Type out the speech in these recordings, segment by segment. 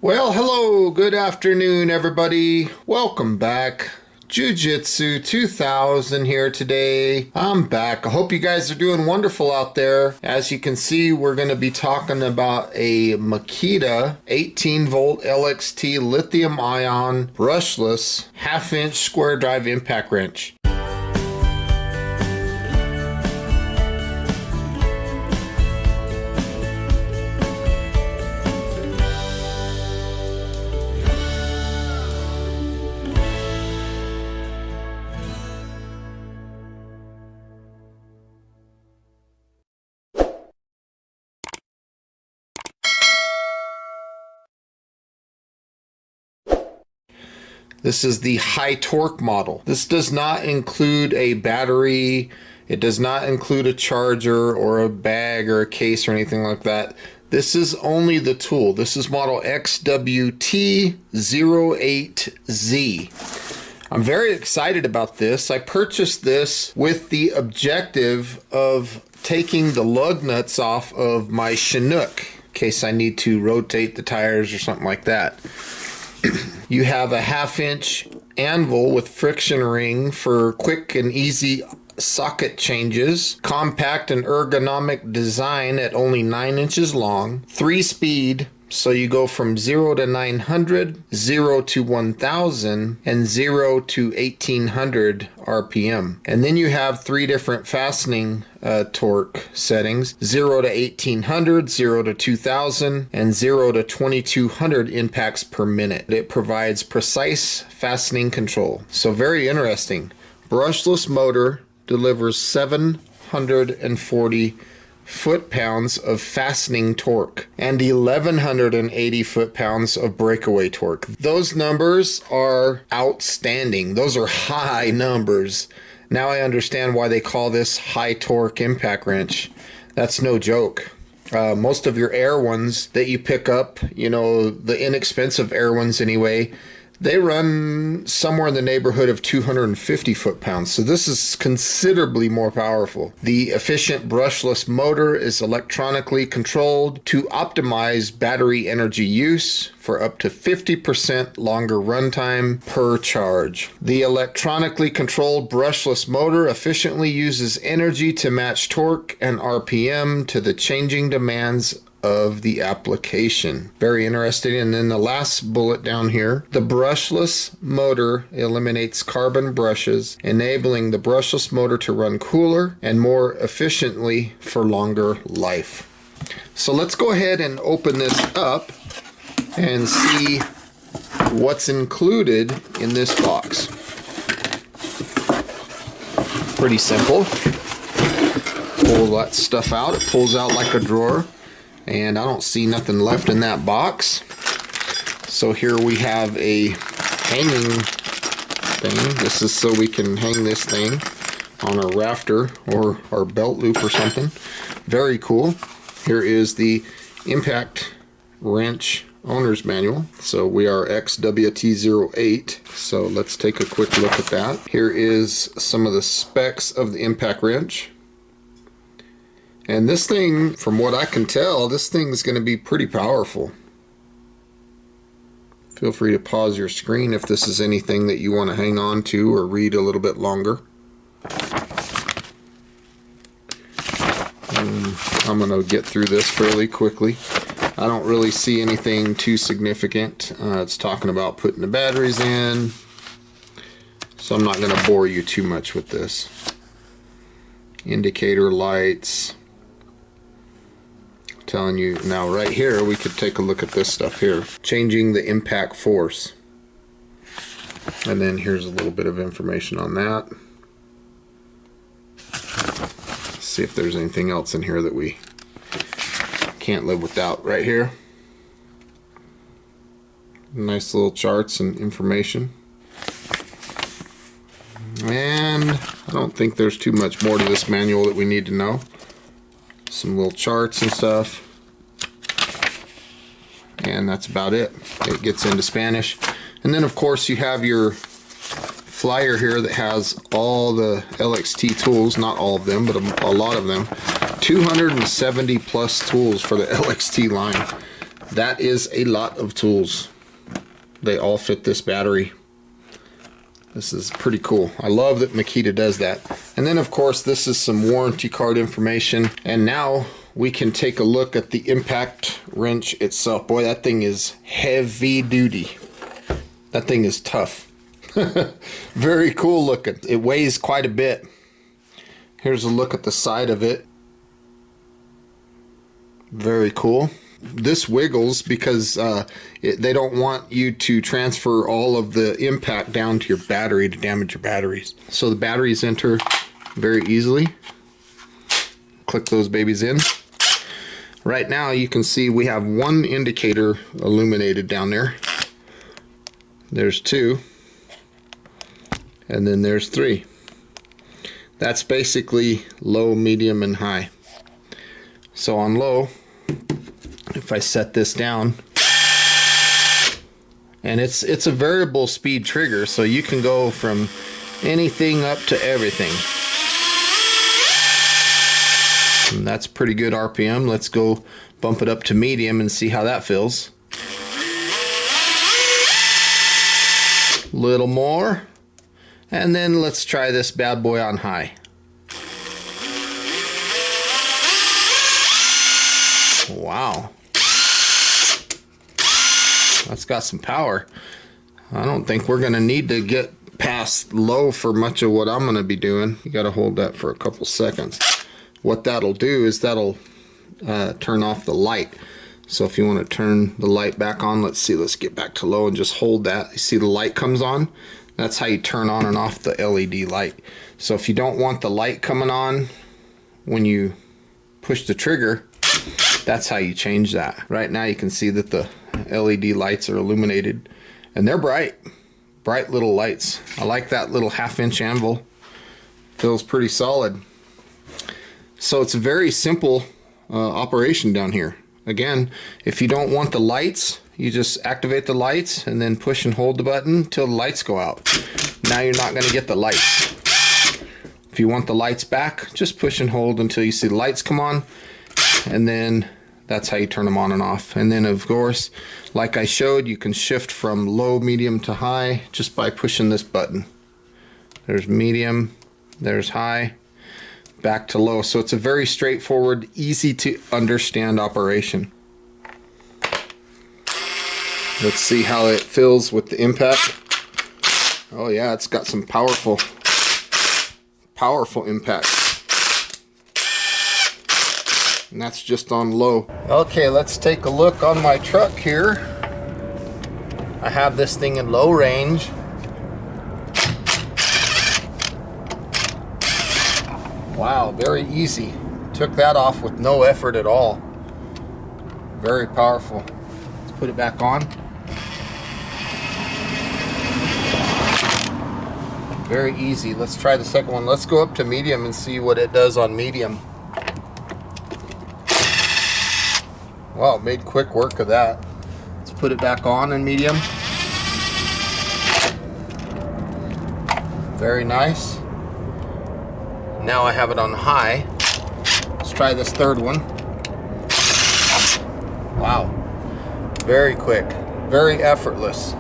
Well, hello, good afternoon, everybody. Welcome back. Vanjitsu08Z here today. I'm back. I hope you guys are doing wonderful out there. As you can see, we're going to be talking about a Makita 18-volt LXT lithium-ion brushless half-inch square drive impact wrench. This is the high torque model. This does not include a battery. It does not include a charger or a bag or a case or anything like that. This is only the tool. This is model XWT08Z. I'm very excited about this. I purchased this with the objective of taking the lug nuts off of my Chinook in case I need to rotate the tires or something like that. You have a half-inch anvil with friction ring for quick and easy socket changes, compact and ergonomic design at only 9 inches long, 3-speed, so you go from 0 to 900, 0 to 1000, and 0 to 1800 RPM. And then you have 3 different fastening torque settings: 0 to 1800, 0 to 2000, and 0 to 2200 impacts per minute. It provides precise fastening control. So very interesting. Brushless motor delivers 740 foot-pounds of fastening torque and 1180 foot-pounds of breakaway torque. Those numbers are outstanding. Those are high numbers. Now I understand why they call this high torque impact wrench. That's no joke. Most of your air ones that you pick up, the inexpensive air ones anyway, they run somewhere in the neighborhood of 250 foot-pounds. So this is considerably more powerful. The efficient brushless motor is electronically controlled to optimize battery energy use for up to 50% longer runtime per charge. The electronically controlled brushless motor efficiently uses energy to match torque and RPM to the changing demands of the application. Very interesting. And then the last bullet down here, the brushless motor eliminates carbon brushes, enabling the brushless motor to run cooler and more efficiently for longer life. So let's go ahead and open this up and see what's included in this box. Pretty simple. Pull that stuff out. It pulls out like a drawer. And I don't see nothing left in that box. So here we have a hanging thing. This is so we can hang this thing on a rafter or our belt loop or something. Very cool. Here is the impact wrench owner's manual. So we are XWT08. So let's take a quick look at that. Here is some of the specs of the impact wrench. And this thing, from what I can tell, this thing is going to be pretty powerful. Feel free to pause your screen if this is anything that you want to hang on to or read a little bit longer. I'm going to get through this fairly quickly. I don't really see anything too significant. It's talking about putting the batteries in, so I'm not going to bore you too much with this. Indicator lights. Telling you now right here, we could take a look at this stuff here. Changing the impact force. And then here's a little bit of information on that. Let's see if there's anything else in here that we can't live without. Right here. Nice little charts and information. And I don't think there's too much more to this manual that we need to know. Some little charts and stuff, and that's about it. It gets into Spanish, and then of course you have your flyer here that has all the LXT tools, not all of them, but a lot of them. 270 plus tools for the LXT line. That is a lot of tools. They all fit this battery. This is pretty cool. I love that Makita does that. And then of course this is some warranty card information. And now we can take a look at the impact wrench itself. Boy, that thing is heavy duty. That thing is tough. Very cool looking. It weighs quite a bit. Here's a look at the side of it. Very cool. This wiggles because they don't want you to transfer all of the impact down to your battery to damage your batteries. So the batteries enter very easily. Click those babies in. Right now you can see we have one indicator illuminated down there. There's 2. And then there's 3. That's basically low, medium, and high. So on low, if I set this down, and it's a variable speed trigger, so you can go from anything up to everything. And that's pretty good RPM. Let's go bump it up to medium and see how that feels. Little more, and then let's try this bad boy on high. Wow. That's got some power. I don't think we're going to need to get past low for much of what I'm going to be doing. You got to hold that for a couple seconds. What that'll do is that'll turn off the light. So if you want to turn the light back on, let's see, let's get back to low and just hold that. You see the light comes on? That's how you turn on and off the LED light. So if you don't want the light coming on when you push the trigger, that's how you change that. Right now you can see that the LED lights are illuminated and they're bright little lights. I like that little 1/2-inch anvil. Feels pretty solid. So it's a very simple operation down here. Again, if you don't want the lights, you just activate the lights and then push and hold the button till the lights go out. Now you're not going to get the lights. If you want the lights back, just push and hold until you see the lights come on, and then that's how you turn them on and off. And then of course, like I showed, you can shift from low, medium to high just by pushing this button. There's medium, there's high, back to low. So it's a very straightforward, easy to understand operation. Let's see how it feels with the impact. Oh yeah, it's got some powerful impact. And that's just on low. Okay, let's take a look on my truck here. I have this thing in low range. Wow, very easy. Took that off with no effort at all. Very powerful. Let's put it back on. Very easy. Let's try the second one. Let's go up to medium and see what it does on medium. Wow, made quick work of that. Let's put it back on in medium. Very nice. Now I have it on high. Let's try this third one. Wow. Very quick. Very effortless.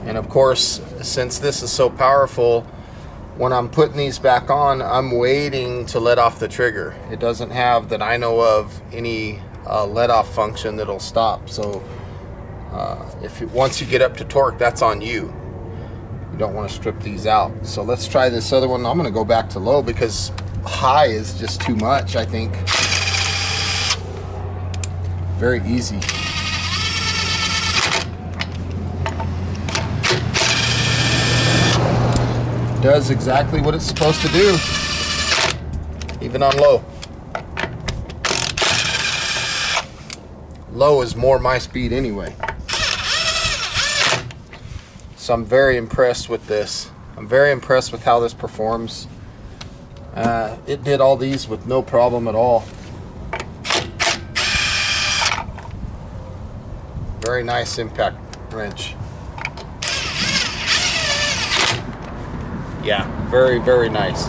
And of course, since this is so powerful, when I'm putting these back on, I'm waiting to let off the trigger. It doesn't have, that I know of, any let off function that'll stop. So once you get up to torque, that's on you. You don't want to strip these out. So let's try this other one. I'm going to go back to low because high is just too much, I think. Very easy. Does exactly what it's supposed to do, even on low. Low is more my speed anyway. So I'm very impressed with this. I'm very impressed with how this performs. It did all these with no problem at all. Very nice impact wrench. Yeah, very, very nice.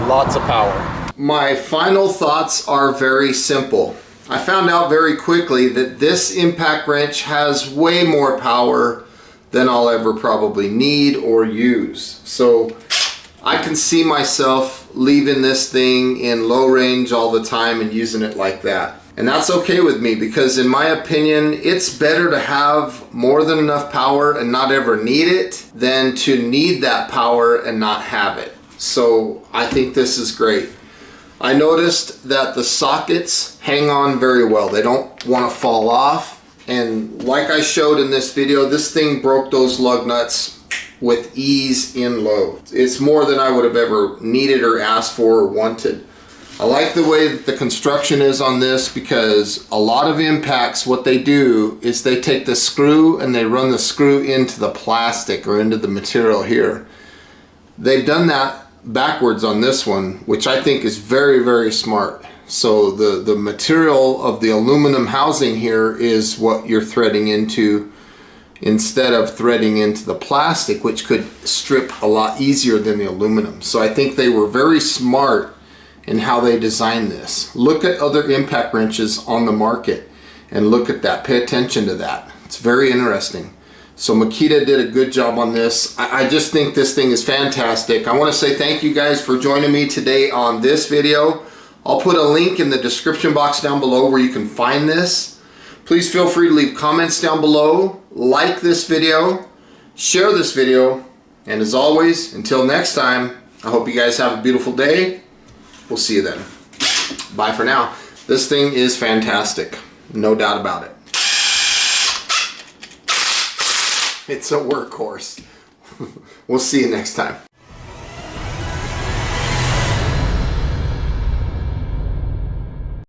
Lots of power. My final thoughts are very simple. I found out very quickly that this impact wrench has way more power than I'll ever probably need or use. So I can see myself leaving this thing in low range all the time and using it like that. And that's okay with me, because in my opinion, it's better to have more than enough power and not ever need it than to need that power and not have it. So I think this is great. I noticed that the sockets hang on very well. They don't want to fall off. And like I showed in this video, this thing broke those lug nuts with ease in load. It's more than I would have ever needed or asked for or wanted. I like the way that the construction is on this, because a lot of impacts, what they do is they take the screw and they run the screw into the plastic or into the material here. They've done that backwards on this one, which I think is very, very smart. So the material of the aluminum housing here is what you're threading into, instead of threading into the plastic, which could strip a lot easier than the aluminum. So I think they were very smart in how they designed this. Look at other impact wrenches on the market and look at that. Pay attention to that. It's very interesting. So Makita did a good job on this. I just think this thing is fantastic. I want to say thank you guys for joining me today on this video. I'll put a link in the description box down below where you can find this. Please feel free to leave comments down below, like this video, share this video, and as always, until next time, I hope you guys have a beautiful day. We'll see you then. Bye for now. This thing is fantastic, no doubt about it. It's a workhorse. We'll see you next time.